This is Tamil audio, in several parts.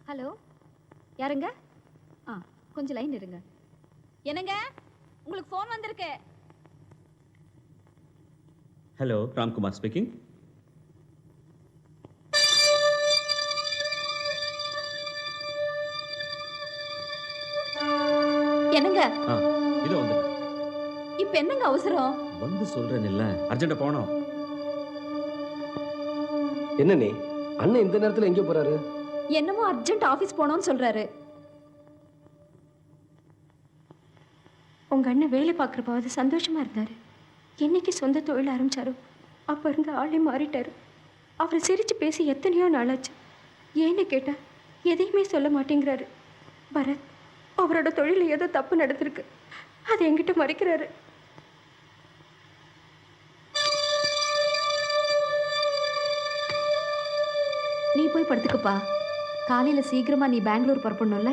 ஹலோ, யாருங்க? கொஞ்சம் லைன் இருங்க. என்னங்க, உங்களுக்கு ஃபோன் வந்திருக்கு. Hello, Ramkumar speaking. என்னங்க, இதோ வந்து. இப்ப என்னங்க அவசரம்? வந்து சொல்றேன் இல்ல, அர்ஜென்ட்டா போகணும். என்ன நீ அண்ணன் இந்த நேரத்துல எங்க போறாரு? என்னமோ அர்ஜென்ட் ஆபீஸ் போகணும்னு சொல்றாரு. உங்க அண்ணன் வேலை பார்க்குறப்பாவது சந்தோஷமா இருந்தாரு. என்னைக்கு சொந்த தொழில் ஆரம்பிச்சாரோ அப்ப இருந்து ஆளே மாறிட்டாரு. அவரை சிரிச்சு பேசி எத்தனையோ நாளாச்சு. ஏன்னு கேட்டா எதையுமே சொல்ல மாட்டேங்கிறாரு. பரத், அவரோட தொழில ஏதோ தப்பு நடந்திருக்கு, அதை என்கிட்ட மறைக்கிறாரு. நீ போய் படுத்துக்கப்பா. காலையில சீக்கிரமா நீ பெங்களூர் புறப்படணும்ல.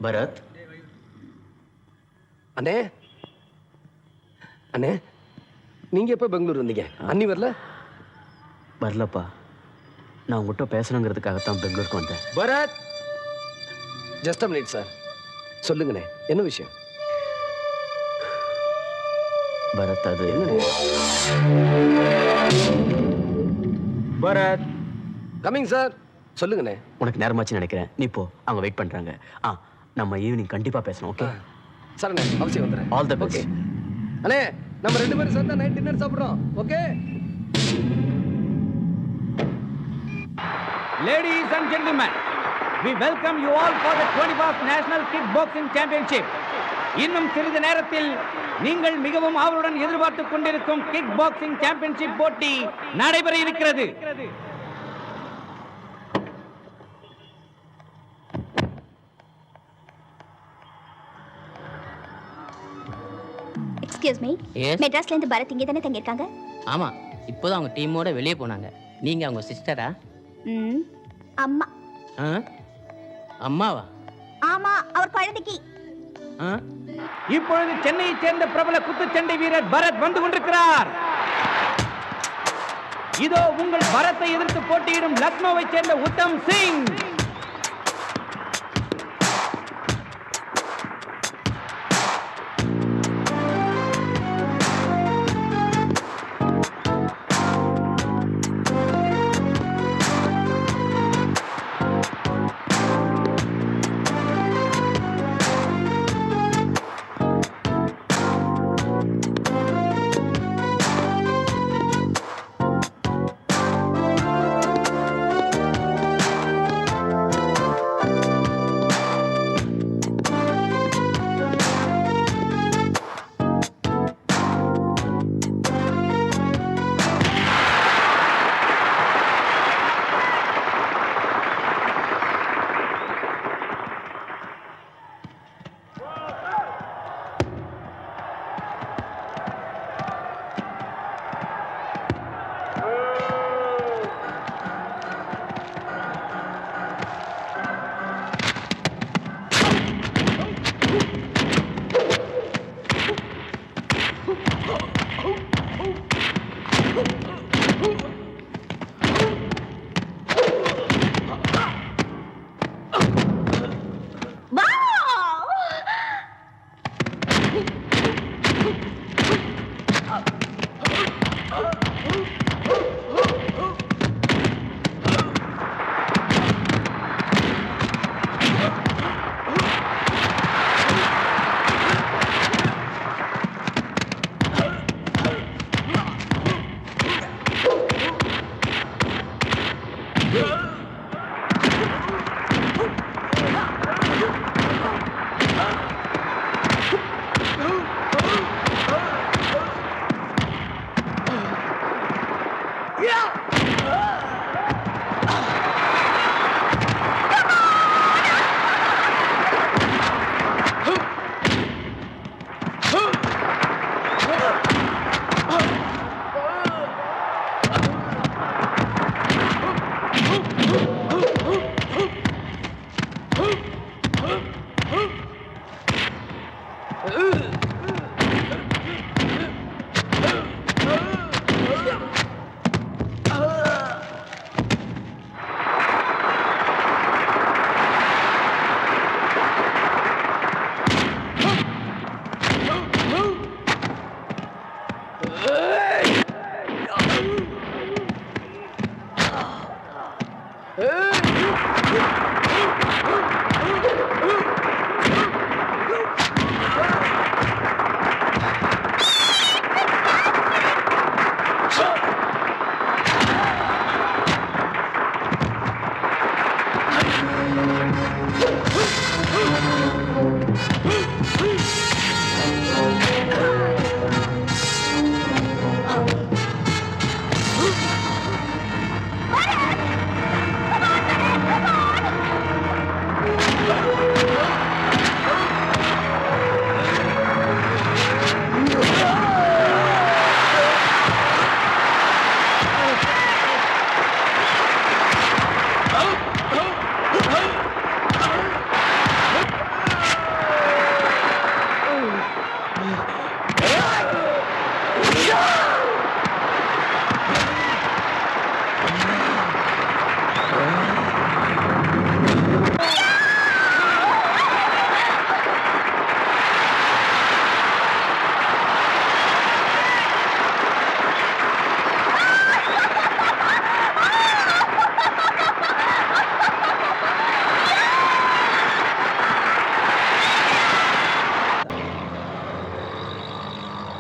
பரத் அண்ணே, அண்ணே நீங்க எப்ப பெங்களூர் வந்தீங்க? அண்ணி வரல? வரலப்பா, நான் உங்ககிட்ட பேசணுங்கிறதுக்காகத்தான் பெங்களூருக்கு வந்தேன். Bharath, just a minute sir. சொல்லுங்கண்ணே, என்ன விஷயம்? பரத், அது என்ன? Bharath, coming sir. சொல்லுங்கண்ணே. உனக்கு நேரமாச்சு நினைக்கிறேன், நீ போ, அவங்க வெயிட் பண்றாங்க. நம்ம ஈவினிங் கண்டிப்பா பேசணும், ஓகே? சார் அவசியம் வந்துடுறேன். All the best. ஓகே அண்ணே, நம்ம ரெண்டு பேரும் சேர்ந்தா நைட் டின்னர் சாப்பிடுறோம், okay? Ladies and gentlemen, we welcome you all for the 21st National Kickboxing Championship. இன்னும் சிறிது நேரத்தில் நீங்கள் மிகவும் ஆவலுடன் எதிர்பார்த்துக் கொண்டிருக்கும் கிக் பாக்ஸிங் சாம்பியன்ஷிப் போட்டி நடைபெற இருக்கிறது. எக்ஸ்கியூஸ் மீ, மெட்ராஸ்ல இருந்து பரத் இங்கே தானே தங்கி இருக்காங்க? ஆமா, இப்போதான் அவங்க டீமோட வெளியே போனாங்க. நீங்க அவங்க சிஸ்டரா? அம்மா. அம்மாவா? ஆமா, அவர் குழந்தைக்கு. இப்பொழுது சென்னையைச் சேர்ந்த பிரபல குத்துச்சண்டை வீரர் பரத் வந்து கொண்டிருக்கிறார். இதோ உங்கள் பரத்தை எதிர்த்து போட்டியிடும் லக்னோவை சேர்ந்த உத்தம் சிங்.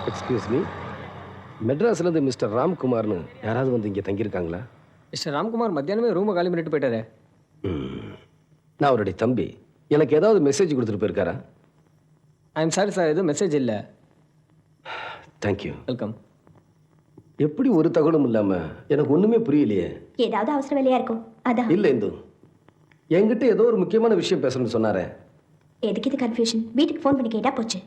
எக்ஸ்கியூஸ் மீ, மெட்ராஸ்லேருந்து மிஸ்டர் ராம்குமார்னு யாராவது வந்து இங்கே தங்கியிருக்காங்களா? மிஸ்டர் ராம்குமார் மத்தியானமே ரூமை காலி பண்ணிட்டு போயிட்டாரு. நான் அவருடைய தம்பி. எனக்கு ஏதாவது மெசேஜ் கொடுத்துட்டு போயிருக்காரா? ஐ எம் சாரி சார், எதுவும் மெசேஜ் இல்லை. தேங்க்யூ. வெல்கம். எப்படி ஒரு தகவலும் இல்லாமல் எனக்கு ஒன்றுமே புரியலையே. ஏதாவது அவசர வேலையா இருக்கும் அதான். இல்லை இந்து, என்கிட்ட ஏதோ ஒரு முக்கியமான விஷயம் பேசணும்னு சொன்னாரே. எதுக்கு இது கன்ஃபியூஷன்? வீட்டுக்கு ஃபோன் பண்ணி கேட்டா போச்சு.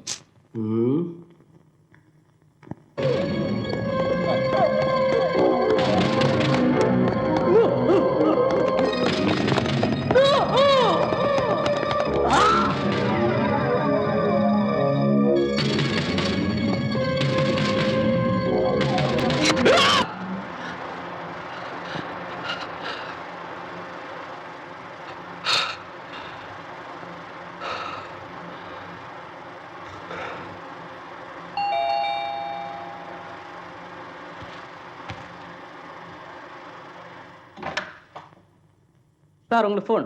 சார் உங்களுக்கு phone.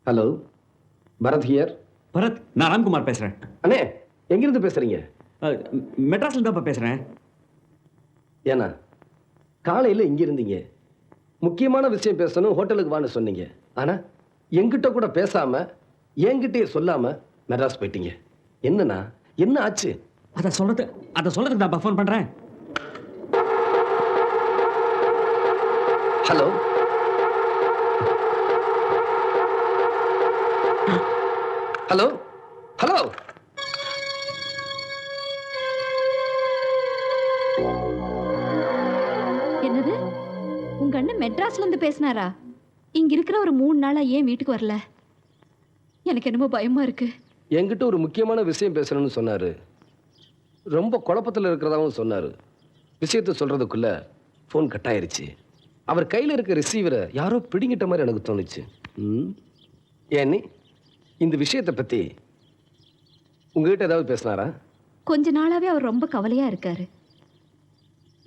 Hello, Bharath here. Bharath, நான் ராம்குமார் பேசுறேன். அண்ணே, எங்கிருந்து பேசுறீங்க? மெட்ராஸ்ல தான் பேசுறேன். ஏன்னா காலையில் இங்கே இருந்தீங்க, முக்கியமான விஷயம் பேசணும், ஹோட்டலுக்கு வான்னு சொன்னீங்க. ஆனால் என்கிட்ட கூட பேசாம என்கிட்டயே சொல்லாம மெட்ராஸ் போயிட்டீங்க. என்னன்னா என்ன ஆச்சு? அதை சொல்றதுக்கு நான் ஃபோன் பண்றேன். Hello hello hello. என்னது, உங்க அண்ணன் மெட்ராஸ்ல இருந்து பேசினாரா? இங்க இருக்கிற ஒரு 3 நாளா ஏன் வீட்டுக்கு வரல? எனக்கு என்னமோ பயமா இருக்கு. என்கிட்ட ஒரு முக்கியமான விஷயம் பேசணும்னு சொன்னாரு. ரொம்ப குழப்பத்தில் இருக்கிறதாவும் சொன்னாரு. விஷயத்தை சொல்றதுக்குள்ள ஃபோன் கட் ஆயிருச்சு. அவர் கையில் இருக்க ரிசீவரை யாரோ பிடிங்கிட்ட மாதிரி எனக்கு தோணுச்சு. ஏன்னி இந்த விஷயத்தை பத்தி உங்ககிட்ட ஏதாவது பேசினாரா? கொஞ்ச நாளாவே அவர் ரொம்ப கவலையா இருக்காரு.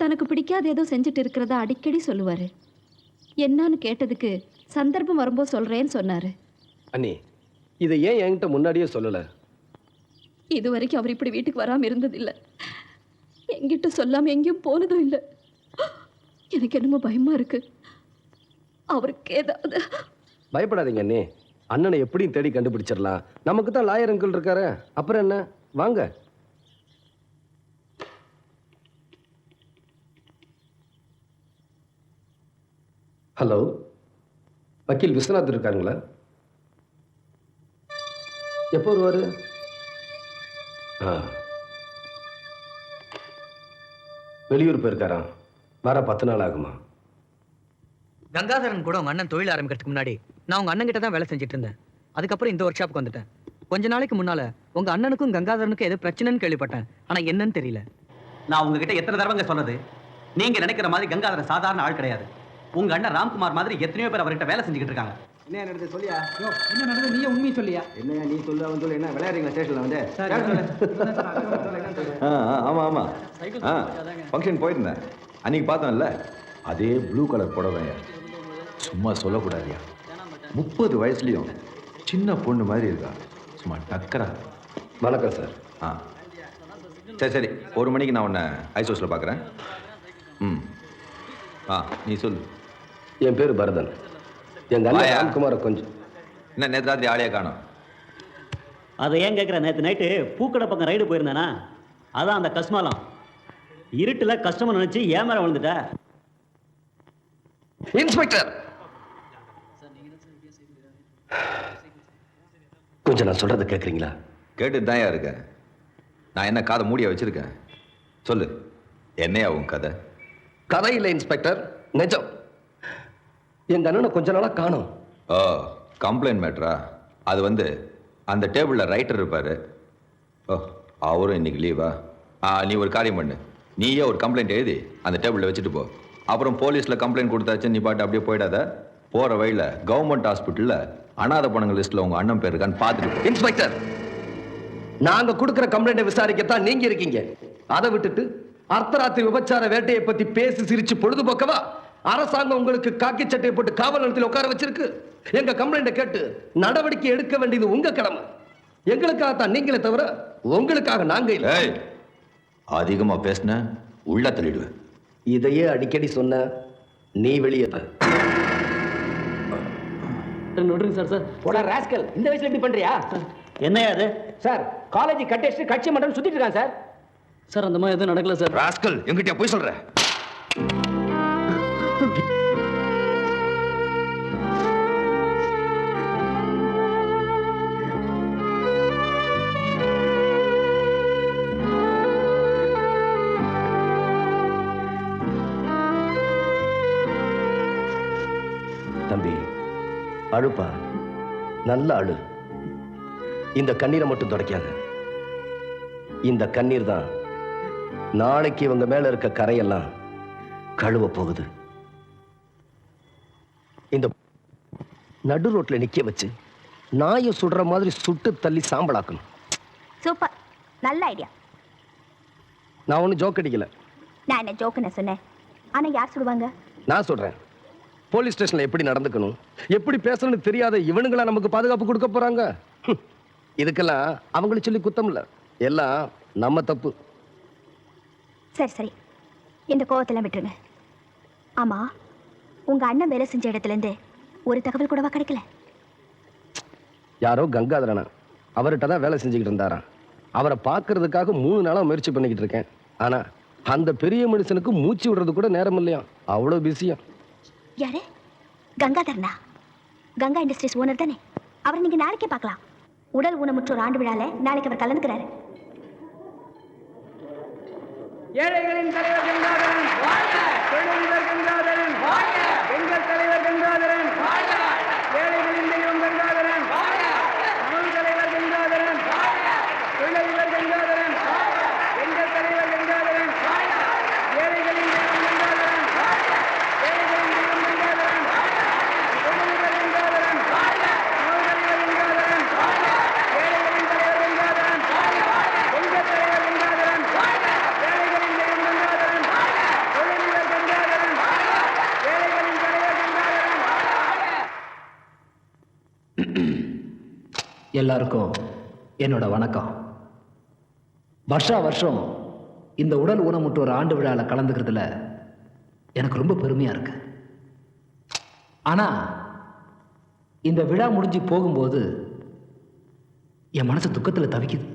தனக்கு பிடிக்காத ஏதோ செஞ்சுட்டு இருக்கிறதா அடிக்கடி சொல்லுவாரு. என்னன்னு கேட்டதுக்கு சந்தர்ப்பம் வரும்போது சொல்றேன்னு சொன்னாரு. அண்ணி, இதை ஏன் என்கிட்ட முன்னாடியே சொல்லல? இது வரைக்கும் அவர் இப்படி வீட்டுக்கு வராம இருந்ததில்லை. என்கிட்ட சொல்லாம எங்கேயும் போனதும் இல்லை. எனக்கு என்னமோ பயமா இருக்கு. அவருக்கு ஏதாவது. பயப்படாதீங்க அண்ணே, அண்ணனை எப்படியும் தேடி கண்டுபிடிச்சிடலாம். நமக்கு தான் லாயர் அங்கிள் இருக்காரு. அப்புறம் என்ன, வாங்க. ஹலோ, வக்கீல் விஸ்வநாத் இருக்காருங்களா? எப்போ வருவாரு? வெளியூர் போயிருக்காரா? வர 10 நாள் ஆகுமா? கங்காதரன் கூட உங்க அண்ணன் தொழில் ஆரம்பிக்கிறதுக்கு முன்னாடி நான் உங்க அண்ணன் கிட்ட தான் வேலை செஞ்சுட்டு இருந்தேன். அதுக்கப்புறம் இந்த ஒர்க் ஷாப்புக்கு வந்துட்டேன். கொஞ்ச நாளைக்கு முன்னால உங்க அண்ணனுக்கும் கங்காதரனுக்கும் ஏதோ பிரச்சனைன்னு கேள்விப்பட்டேன். ஆனா என்னன்னு தெரியல. நான் உங்ககிட்ட எத்தனை தடவைங்க சொன்னது, நீங்க நினைக்கிற மாதிரி கங்காதரன் சாதாரண ஆள் கிடையாது. உங்க அண்ணன் ராம்குமார் மாதிரி எத்தனையோ பேர் அவர்கிட்ட வேலை செஞ்சுக்கிட்டு இருக்காங்க. என்ன நடந்தது சொல்லியா? என்ன நடந்தது நீயே உண்மையை சொல்லியா? என்ன நீ சொல்லு, அவன் சொல்லு. என்ன விளையாடுறீங்களா ஸ்டேஷன்ல வந்து? ஆமா ஃபங்க்ஷன் போயிருந்தேன். அன்னைக்கு பார்த்தோம்ல, அதே ப்ளூ கலர் புடவை. சும்மா சொல்லக்கூடாதியா, 30 வயசுலயும் சின்ன பொண்ணு மாதிரி இருக்கா, சும்மா டக்கரா. வணக்கம் சார். ஆ சரி சரி, 1 மணிக்கு நான் உன்னை ஐஸ் ஹவுஸில் பார்க்குறேன். ம் ஆ நீ சொல்லு. என் பேர் பரதன். எங்கள் அண்ணன் வாயா. ராம்குமாரை கொஞ்சம். என்ன நேற்று ராத்திரி ஆளையே காணோம்? அதை ஏன் கேட்குற? நேற்று நைட்டு பூக்கடை பக்கம் ரைடு போயிருந்தேனா, அதான் அந்த கஸ்மாலம் இருட்டில் கஸ்டமர் நினச்சி ஏமாற விழுந்துட்ட. இன்ஸ்பெக்டர், கொஞ்சம் நான் சொல்றதை கேட்குறீங்களா? கேட்டுட்டு தான் இருக்கேன். நான் என்ன காதை மூடியா வச்சிருக்கேன்? சொல்லு, என்னையா உன் கதை? கதை இல்லை இன்ஸ்பெக்டர், நிஜம். எங்க அண்ணனை கொஞ்ச நாளா காணோம். ஓ, கம்ப்ளைண்ட் மேட்ரா? அது வந்து அந்த டேபிளில் ரைட்டர் இருப்பார். ஓ, அவரும் இன்னைக்கு லீவா? நீ ஒரு காரியம் பண்ணு, நீயே ஒரு கம்ப்ளைண்ட் எழுதி அந்த டேபிளில் வச்சுட்டு போ. அப்புறம் போலீஸில் கம்ப்ளைண்ட் கொடுத்தாச்சு நீ பாட்டு அப்படியே போயிடாத. போகிற வழியில் கவர்மெண்ட் ஹாஸ்பிட்டலில் அனாதை பணங்கள் லிஸ்ட்டில் உங்கள் அண்ணன் பேர் இருக்கான்னு பார்த்துட்டு. இன்ஸ்பெக்டர், நாங்க கொடுக்கிற கம்ப்ளைண்ட்டை விசாரிக்கத்தான் நீங்க இருக்கீங்க. அதை விட்டுட்டு அர்த்தராத்திரி விபச்சார வேட்டையை பத்தி பேசி சிரிச்சு பொழுதுபோக்கவா அரசாங்கம் உங்களுக்கு காக்கி சட்டையை போட்டு காவல் நிலையத்தில் உட்கார வச்சிருக்கு? எங்க கம்ப்ளைண்ட்டை கேட்டு நடவடிக்கை எடுக்க வேண்டியது உங்க கடமை. எங்களுக்காகத்தான் நீங்களே தவிர உங்களுக்காக நாங்க இல்லை. அதிகமாக பேசின உள்ள தள்ளிடுவேன். இதையே அடிக்கடி சொன்ன நீ வெளியே விட்டுருங்க சார். சார் போடா ராஸ்கல், இந்த வயசுல எப்படி பண்றியா? என்னையா அது? சார் காலேஜ் கட்டடிச்சு கட்சி மன்றம் சுத்திட்டு இருக்கான் சார். சார் அந்த மாதிரி எதுவும் நடக்கல சார். ராஸ்கல், எங்கிட்டயா போய் சொல்ற? தம்பி, அழுப்பா, நல்ல அழு. இந்த கண்ணீரை மட்டும் துடைக்காத. இந்த கண்ணீர் தான் நாளைக்கு இவங்க மேல இருக்க கரையெல்லாம் கழுவ போகுது. இந்த நடு ரோட்ல நிக்க வச்சு நாயை சுடுற மாதிரி சுட்டு தள்ளி சாம்பலாக்கணும். சூப்பர், நல்ல ஐடியா. நான் ஒன்றும் ஜோக் அடிக்கல. நான் என்ன ஜோக்குன்னு சொன்னேன்? ஆனா யார் சுடுவாங்க? நான் சொல்றேன், போலீஸ் ஸ்டேஷன்ல எப்படி நடந்துக்கணும், எப்படி பேசணும்னு தெரியாத இவனுங்களா நமக்கு பாதுகாப்பு கொடுக்க போறாங்க? இதுக்கெல்லாம் அவங்களுக்கு சொல்லி குத்தம் இல்ல, எல்லாம் நம்ம தப்பு. சரி சரி, இந்த கோவத்தெல்லாம் விட்டுருங்க. ஆமா, உங்க அண்ணன் வேலை செஞ்ச இடத்துல இருந்து ஒரு தகவல் கூடவா கிடைக்கல? யாரோ கங்காதரனா, அவர்கிட்ட தான் வேலை செஞ்சுக்கிட்டு இருந்தாராம். அவரை பார்க்கறதுக்காக 3 நாளா முயற்சி பண்ணிக்கிட்டு இருக்கேன். ஆனா அந்த பெரிய மனுஷனுக்கு மூச்சு விடுறது கூட நேரம் இல்லையா, அவ்வளோ பிஸியா. யாரு? கங்காதரனா? கங்கா இண்டஸ்ட்ரீஸ் ஓனர் தானே? அவரை நீங்க நாளைக்கே பார்க்கலாம். உடல் ஊனமுற்றோர் ஆண்டு விழால நாளைக்கு அவர் கலந்துக்கிறாரு. ஏழைகளின் தலைவர் கங்காதரன் வாழ்க! தொழிலதிபர் கங்காதரன் வாழ்க! எங்கள் தலைவர் கங்காதரன் வாழ்க! ஏழைகளின் தெய்வம் கங்காதரன் வாழ்க! தமிழ் தலைவர் கங்காதரன் வாழ்க! தொழிலதிபர் கங்காதரன் வாழ்க! எங்கள் தலைவர் கங்காதரன் வாழ்க! ஏழைகளின் தெய்வம் கங்காதரன் வாழ்க! ஏழைகளின் தெய்வம் கங்காதரன் வாழ்க! தொழிலதிபர் கங்காதரன் வாழ்க! தமிழ் தலைவர் கங்காதரன் வாழ்க! ஏழைகளின் தலைவர் கங்காதரன் வாழ்க! எங்கள் தலைவர் கங்காதரன் வாழ்க! எல்லாருக்கும் என்னோட வணக்கம். வருஷம் இந்த உடல் ஊனமுற்றோர் ஆண்டு விழாவில் கலந்துக்கிறதுல எனக்கு ரொம்ப பெருமையா இருக்கு. ஆனா இந்த விழா முடிஞ்சு போகும்போது என் மனசு துக்கத்தில் தவிக்குது.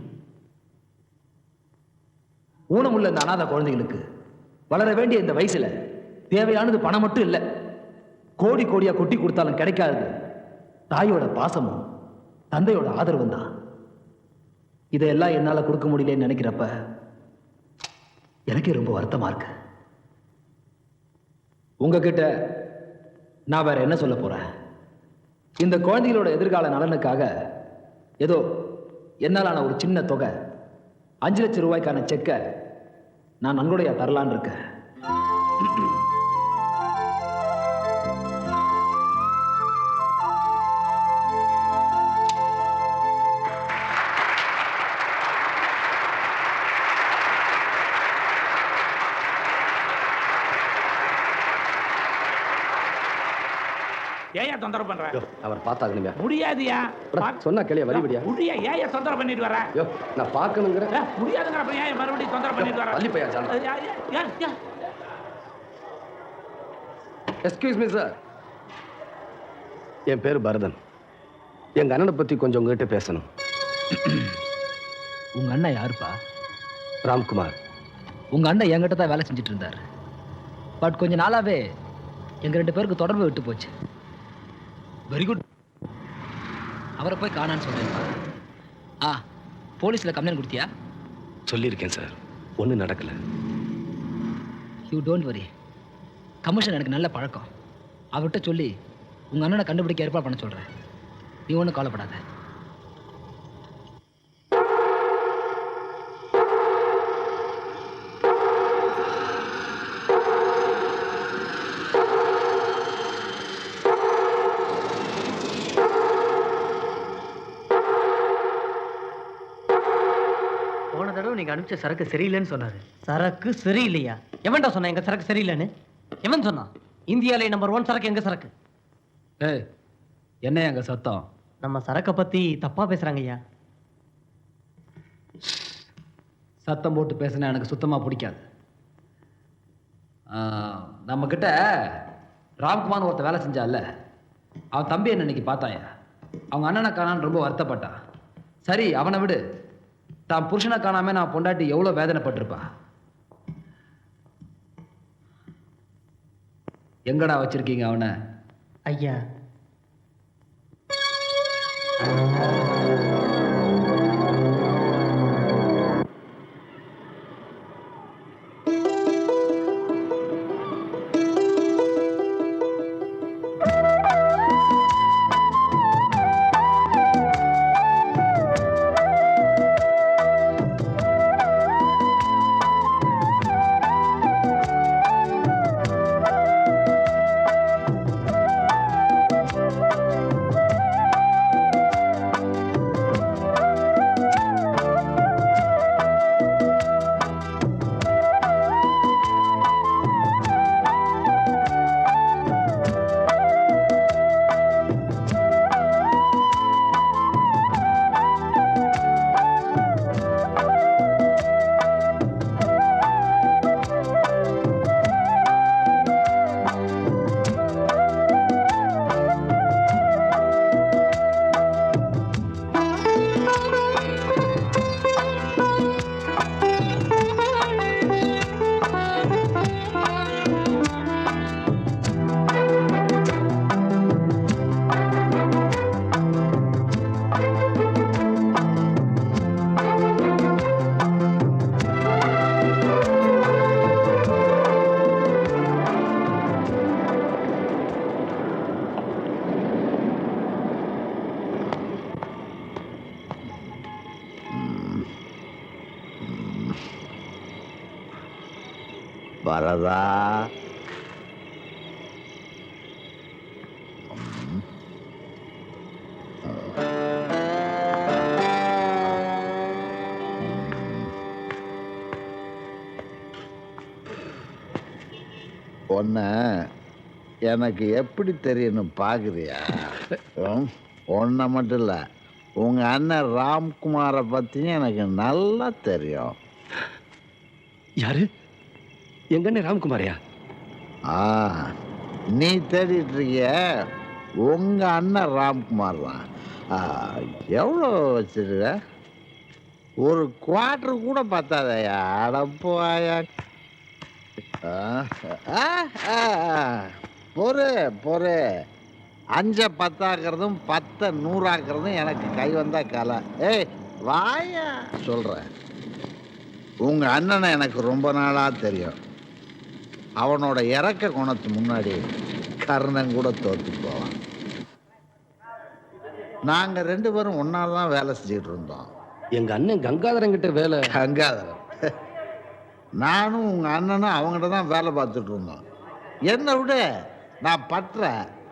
ஊனமுள்ள இந்த அனாதை குழந்தைகளுக்கு வளர வேண்டிய இந்த வயசுல தேவையானது பணம் மட்டும் இல்லை, கோடி கோடியா கொட்டி கொடுத்தாலும் கிடைக்காது தாயோட பாசமும் தந்தையோட ஆதரவும் தான். இதையெல்லாம் என்னால கொடுக்க முடியலன்னு நினைக்கிறப்ப எனக்கே ரொம்ப வருத்தமா இருக்கு. உங்ககிட்ட நான் வேற என்ன சொல்ல போறேன்? இந்த குழந்தைகளோட எதிர்கால நலனுக்காக ஏதோ என்னாலான ஒரு சின்ன தொகை 5 லட்சம் ரூபாய்க்கான செக்கை நான் நன்கொடையா தரலான்னு இருக்கேன். ஏயா தொந்தரவு பண்ற? அவர் பார்த்தாகணுமே. முடியாதியா. சொன்னா கேளியா வழிபடியா? முடியா ஏயா தொந்தரவு பண்ணிட்டு வர? யோ நான் பார்க்கணுங்கிற. முடியாதுங்கிற அப்புறம் ஏன் மறுபடியும் தொந்தரவு பண்ணிட்டு வர? வள்ளி பையா சார். Excuse me sir. என் பேர் பரதன். எங்க அண்ணனை பத்தி கொஞ்சம் உங்ககிட்ட பேசணும். உங்க அண்ணன் யாருப்பா? ராம்குமார். உங்க அண்ணன் என்கிட்ட தான் வேலை செஞ்சுட்டு இருந்தார். பட் கொஞ்ச நாளாவே எங்க 2 பேருக்கு தொடர்பு விட்டு போச்சு. Very good. அவரை போய் காணான்னு சொல்றேன். போலீஸ்ல கம்ப்ளைண்ட் கொடுத்தியா? சொல்லியிருக்கேன் சார். ஒன்றும் நடக்கல. You don't worry. கமிஷன் எனக்கு நல்ல பழக்கம். அவர்கிட்ட சொல்லி உங்க அண்ணனை கண்டுபிடிக்க ஏற்பாடு பண்ண சொல்றேன். நீ ஒன்றும் கவலைப்படாத. போன தடவை நீங்க அனுப்பிச்ச சரக்கு சரியில்லைன்னு சொன்னாரு. சரக்கு சரியில்லையா? எவன்டா சொன்னா எங்க சரக்கு சரியில்லைன்னு? எவன் சொன்னான்? இந்தியாவிலே நம்பர் 1 சரக்கு எங்க சரக்கு? ஏய், என்ன எங்க சத்தம்? நம்ம சரக்கை பத்தி தப்பா பேசுறாங்க ஐயா. சத்தம் போட்டு பேசினா எனக்கு சுத்தமா பிடிக்காது. நம்ம கிட்ட ராம்குமார் ஒருத்த வேலை செஞ்சால, அவன் தம்பி என்ன இன்னைக்கு பார்த்தாயா? அவங்க அண்ணனை காணான்னு ரொம்ப வருத்தப்பட்டான். சரி அவனை விடு. தான் புருஷனை காணாம நான் பொண்டாட்டி எவ்வளவு வேதனைப்பட்டிருப்பா. எங்கடா வச்சிருக்கீங்க அவனை? ஐயா வரதா, உன்னை எனக்கு எப்படி தெரியணும் பார்க்குறியா? ஒன்றை மட்டும் இல்லை, உங்கள் அண்ணன் ராம்குமாரை பற்றியும் எனக்கு நல்லா தெரியும். யாரு? எங்க அண்ணன் ராம்குமாரையா? நீ தேடிட்டு இருக்கிய உங்க அண்ணன் ராம்குமார் தான். எவ்வளோ வச்சிருக்க? ஒரு குவார்டர் கூட பத்தாதயா. அடப்போயா. பொறு பொறு. 5 10 10 100 எனக்கு கை வந்தா கலை. ஏய் வாயா சொல்றேன். உங்க அண்ணனை எனக்கு ரொம்ப நாளா தெரியும். அவனோட இறக்க குணத்து முன்னாடி கர்ணன் கூட தோத்து போவான். நாங்க 2 பேரும் ஒன்னால தான் வேலை செஞ்சுட்டு இருந்தோம். எங்க அண்ணன் கங்காதரன் கிட்ட வேலை. கங்காதரன் நானும் உங்க அண்ணனும் அவங்ககிட்ட தான் வேலை பார்த்துட்டு இருந்தோம். என்னை விட நான்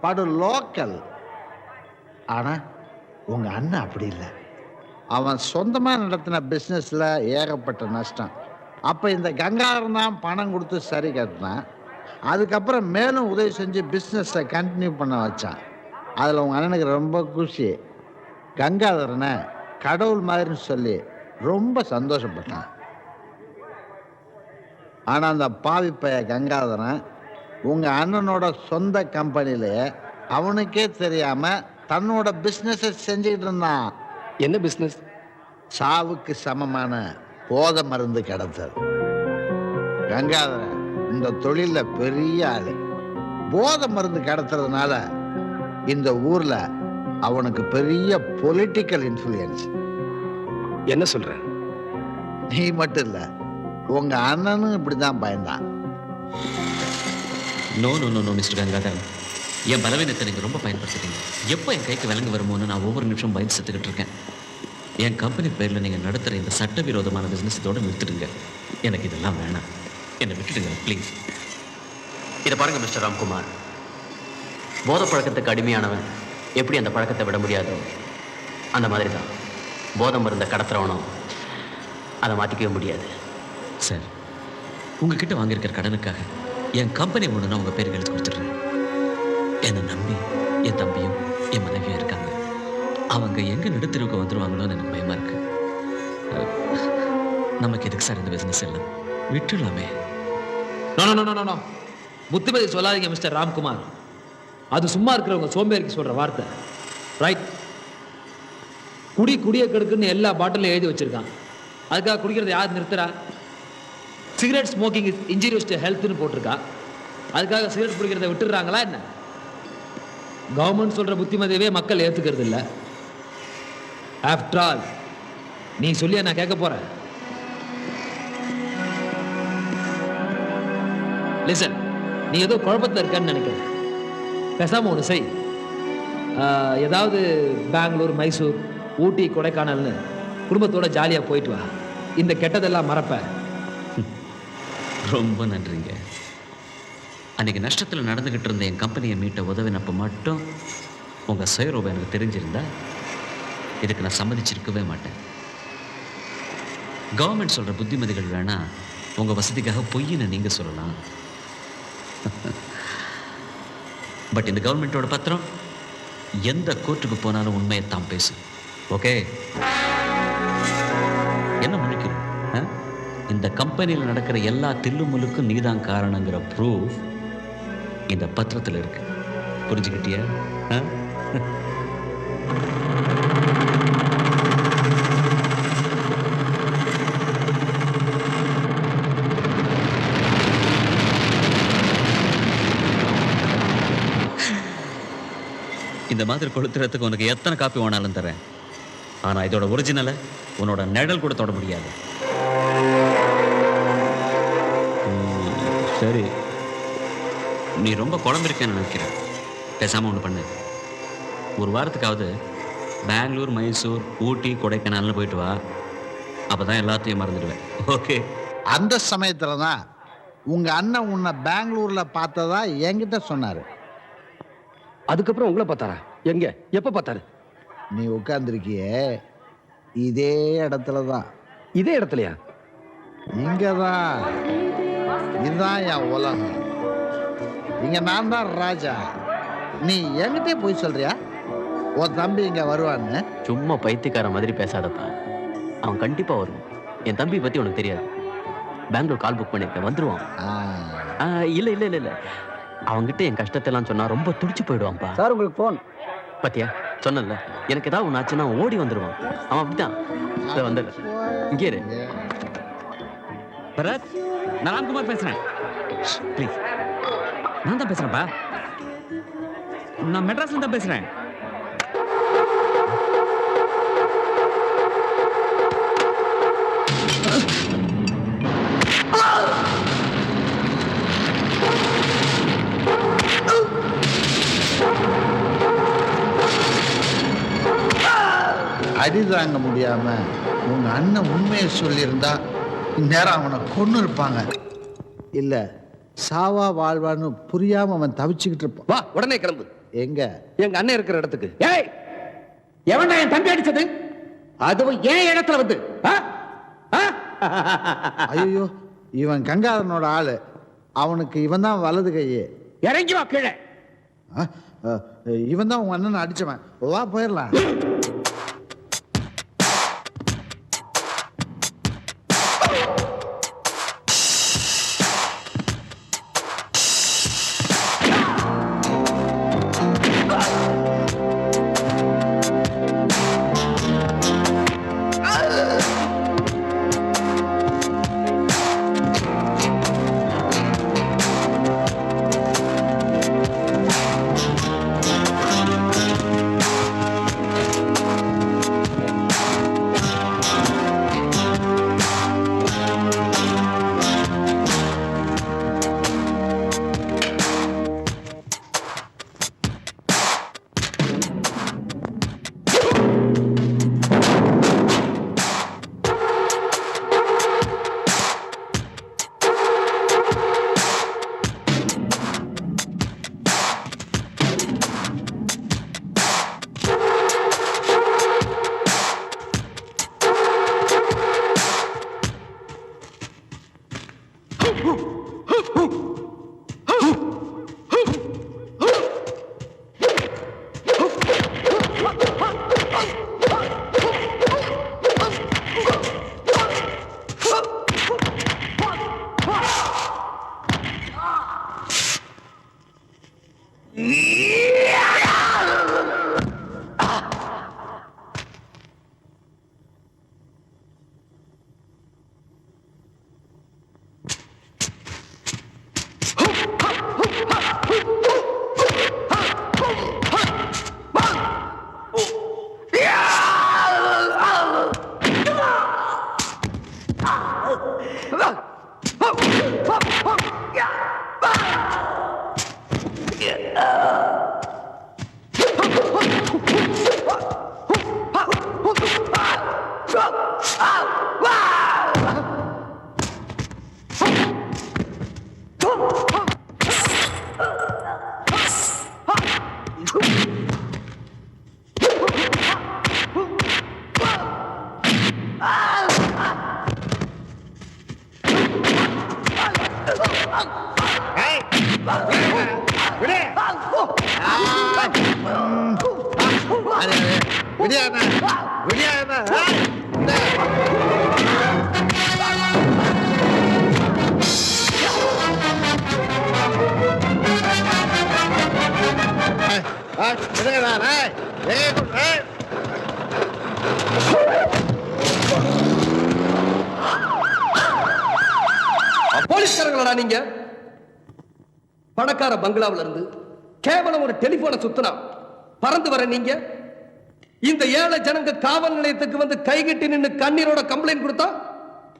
படு லோக்கல். ஆனா உங்க அண்ணன் அப்படி இல்லை. அவன் சொந்தமா நடத்தின பிஸ்னஸ்ல ஏகப்பட்ட நஷ்டம். அப்போ இந்த கங்காதரன் தான் பணம் கொடுத்து சரி கட்டினான். அதுக்கப்புறம் மேலும் உதவி செஞ்சு பிஸ்னஸை கண்டினியூ பண்ண வச்சான். அதில் உங்கள் அண்ணனுக்கு ரொம்ப குஷி. கங்காதரனை கடவுள் மாதிரின்னு சொல்லி ரொம்ப சந்தோஷப்பட்டான். ஆனால் அந்த பாவி பைய கங்காதரன் உங்கள் அண்ணனோட சொந்த கம்பெனியிலே அவனுக்கே தெரியாமல் தன்னோட பிஸ்னஸை செஞ்சுக்கிட்டு இருந்தான். என்ன பிஸ்னஸ்? சாவுக்கு சமமான போதை மருந்து கடத்தல். கங்காதரன் இந்த தொழிலில் பெரிய ஆளு. போதை மருந்து கடத்துறதுனால இந்த ஊர்ல அவனுக்கு பெரிய பொலிட்டிக்கல் இன்ஃப்ளூயன்ஸ். என்ன சொல்ற? நீ மட்டும் இல்ல, உங்க அண்ணனும் இப்படிதான் பயந்தான். No no no no mister Gangadharan, என் பலவீனத்தை நீங்கள் ரொம்ப பயன்படுத்திட்டீங்க. எப்போ என் கைக்கு விலங்கு வருமோன்னு நான் ஒவ்வொரு நிமிஷம் பயந்து செத்துக்கிட்டு இருக்கேன். என் கம்பெனி பேரில் நீங்கள் நடத்துகிற இந்த சட்டவிரோதமான பிஸ்னஸ் இதோடு நிறுத்திடுங்க. எனக்கு இதெல்லாம் வேணாம், என்னை விட்டுடுங்க ப்ளீஸ். இதை பாருங்கள் மிஸ்டர் ராம்குமார், போதை பழக்கத்துக்கு அடிமையானவன் எப்படி அந்த பழக்கத்தை விட முடியாதோ அந்த மாதிரி தான் போதை மருந்தை கடத்துறவனும் அதை மாற்றிக்கவே முடியாது. சார், உங்ககிட்ட வாங்கியிருக்கிற கடனுக்காக என் கம்பெனி ஒன்று நான் உங்கள் பேருக்கு எழுதி கொடுத்துட்றேன். என்னை நம்பி என் தம்பியும் என் மனைவியும் இருக்காங்க. அவங்க எங்கே நடுத்தருவுக்கு வந்துடுவாங்களோன்னு எனக்கு பயமாக இருக்கு. நமக்கு எதுக்கு சார் இந்த பிஸ்னஸ் எல்லாம், விட்டுடலாமே. நோ, புத்திமதி சொல்லாதீங்க மிஸ்டர் ராம்குமார். அது சும்மா இருக்கிறவங்க சோம்பேறிக்கு சொல்ற வார்த்தை. ரைட், குடிய கெடுக்குன்னு எல்லா பாட்டிலும் எழுதி வச்சிருக்கான். அதுக்காக குடிக்கிறத யார் நிறுத்துறா? Cigarette smoking is injurious to ஹெல்த்னு போட்டிருக்கா. அதுக்காக சிகரெட் குடிக்கிறத விட்டுடுறாங்களா என்ன? கவர்மெண்ட் சொல்ற புத்திமதியவே மக்கள் ஏத்துக்கிறது இல்லை. ஆஃப்டர் ஆல் நீ சொல்லியா நான் கேட்க போறேன்? லிசன், நீ ஏதோ குழப்பத்தில் இருக்கன்னு நினைக்கிறேன். பேசாம ஒன்று செய், ஏதாவது பெங்களூர், மைசூர், ஊட்டி, கொடைக்கானல்னு குடும்பத்தோட ஜாலியாக போயிட்டு வா. இந்த கெட்டதெல்லாம் மறப்ப. ரொம்ப நன்றிங்க. அன்றைக்கி நஷ்டத்தில் நடந்துக்கிட்டு இருந்த என் கம்பெனியை மீட்ட உதவினப்போ மட்டும் உங்கள் சுயரூபம் எனக்கு தெரிஞ்சிருந்தா இதுக்கு நான் சம்மதிச்சிருக்கவே மாட்டேன். கவர்மெண்ட் சொல்கிற புத்திமதிகள் வேணால் உங்கள் வசதிக்காக பொய்ன்னு நீங்கள் சொல்லலாம். பட் இந்த கவர்மெண்ட்டோட பத்திரம் எந்த கோர்ட்டுக்கு போனாலும் உண்மையை தான் பேசு. ஓகே, என்ன முன்னிக்கிறோம்? இந்த கம்பெனியில் நடக்கிற எல்லா தில்லுமுல்லுக்கும் நீதான் காரணங்கிற ப்ரூஃப் இந்த பத்திரத்தில் இருக்கு. புரிஞ்சுக்கிட்டியா? இந்த மாதிரி கொளுத்துறதுக்கு உனக்கு எத்தனை காப்பி வேணாலும் தரேன். ஆனால் இதோட ஒரிஜினலை உன்னோட நிழல் கூட தொட முடியாது. சரி, நீ ரொம்ப குழம்பிருக்கேன்னு நினைக்கிறேன். பேசாமல் ஒன்று பண்ணு, ஒரு வாரத்துக்காவது பெங்களூர், மைசூர், ஊட்டி, கொடைக்கானல்னு போயிட்டு வா. அப்போ தான் எல்லாத்தையும் மறந்துடுவேன். ஓகே? அந்த சமயத்தில் தான் உங்கள் அண்ணன் உன்னை பெங்களூரில் பார்த்ததா என்கிட்ட சொன்னார். அதுக்கப்புறம் உங்களை பார்த்தாரா? எங்க, எப்போ பார்த்தாரு? நீ உட்கார்ந்துருக்கியே இதே இடத்துல தான். இதே இடத்துலையா? இங்கே தான். இதுதான் என் உலகம். இங்கே நான் தான் ராஜா. நீ என்கிட்டே போய் சொல்றியா உன் தம்பி இங்கே வருவான்னு? சும்மா பைத்தியக்கார மாதிரி பேசாதப்பா. அவன் கண்டிப்பாக வருவான். என் தம்பி பற்றி உனக்கு தெரியாது. பெங்களூர் கால் புக் பண்ணியிருக்கேன், வந்துடுவான். இல்லை இல்லை இல்லை இல்லை, அவங்ககிட்ட என் கஷ்டத்தெல்லாம் சொன்னா ரொம்ப துடிச்சு போயிடுவான்ப்பா. சார், உங்களுக்கு ஃபோன். பத்தியா சொன்னல, எனக்கு ஏதாவது ஒன்று ஆச்சுன்னா ஓடி வந்துடுவான். அவன் அப்படித்தான். வந்துடு, இங்கே இரு. பரத், நான் ராம்குமார் பேசுறேன். ப்ளீஸ், நான் தான் பேசுறேன்ப்பா. நான் மெட்ராஸ்ல தான் பேசுறேன். அடி தாங்க முடியாம உங்க அண்ணன் உண்மையை சொல்லியிருந்தா இந்நேரம் அவனை கொன்னு இருப்பாங்க. இல்ல சாவா வாழ்வான்னு புரியாம அவன் தவிச்சுக்கிட்டு இருப்பான். வா, உடனே கிளம்பு. எங்க? எங்க அண்ணன் இருக்கிற இடத்துக்கு. ஏய், எவன்டா என் தம்பி அடிச்சது? அதுவும் ஏன் இடத்துல வந்து? ஐயோ, இவன் கங்காதரனோட ஆளு. அவனுக்கு இவன் தான் வலது கையே. இறங்கி வா கீழே. இவன் தான் உங்க அண்ணனை அடிச்சவன். வா போயிடலாம். போலீஸ்காரங்களா நீங்க? பணக்கார பங்களாவில இருந்து கேவலம் ஒரு டெலிபோனை சுத்தினா பறந்து வர நீங்க இந்த ஏழை ஜனங்க காவல் நிலையத்துக்கு வந்து கைகட்டி நின்று கண்ணீரோட கம்ப்ளைண்ட் கொடுத்தா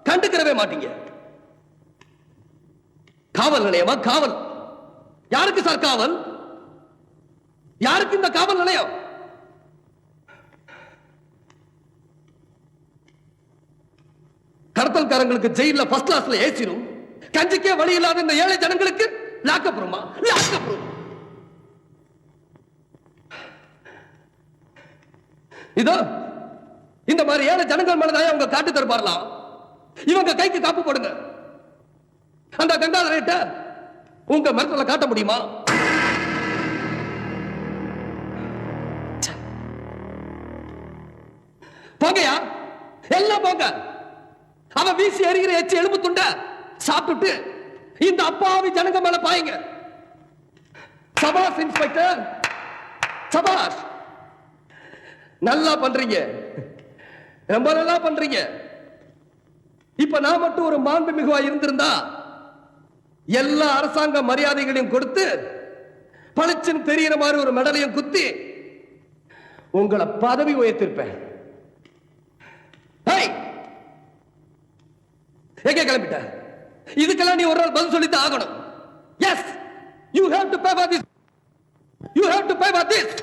கண்டுக்கிறவே மாட்டீங்க. காவல் நிலையமா? காவல் யாருக்கு சார் காவல்? யாருக்கு இந்த காவல் நிலையம்? கடத்தல்காரங்களுக்கு ஜெயில ஃபர்ஸ்ட் கிளாஸ்ல ஏசிரும், கஞ்சிக்கே வழி இல்லாத இந்த ஏழை ஜனங்களுக்கு லாக்கப் ரூமா? Lock-up room. இதோ இந்த மாதிரி ஏழை ஜனங்கள் மேலதான் அவங்க காட்டு தருப்பாரலாம். இவங்க கைக்கு காப்பு போடுங்க. அந்த கங்காதரேட்ட உங்க மரத்துல காட்ட முடியுமா? போங்கயா, எல்லாம் போங்க. அவன் வீசி எறிகிற எச்சி எலும்பு துண்ட சாப்பிட்டுட்டு இந்த அப்பாவி ஜனங்க மேல பாயுங்க. சபாஷ் இன்ஸ்பெக்டர், சபாஷ். நல்லா பண்றீங்க, ரொம்ப நல்லா பண்றீங்க. இப்ப நான் மட்டும் ஒரு மாண்புமிகுவா இருந்திருந்தா எல்லா அரசாங்க மரியாதைகளையும் கொடுத்து பளிச்சுன்னு தெரியற மாதிரி ஒரு மெடலையும் குத்தி உங்களை பதவி உயர்த்திருப்பேன். எங்க கிளம்பிட்ட? இதுக்கெல்லாம் நீ ஒரு நாள் பதில் சொல்லித்தான் ஆகணும். Yes, you have to pay for this. You have to pay for this.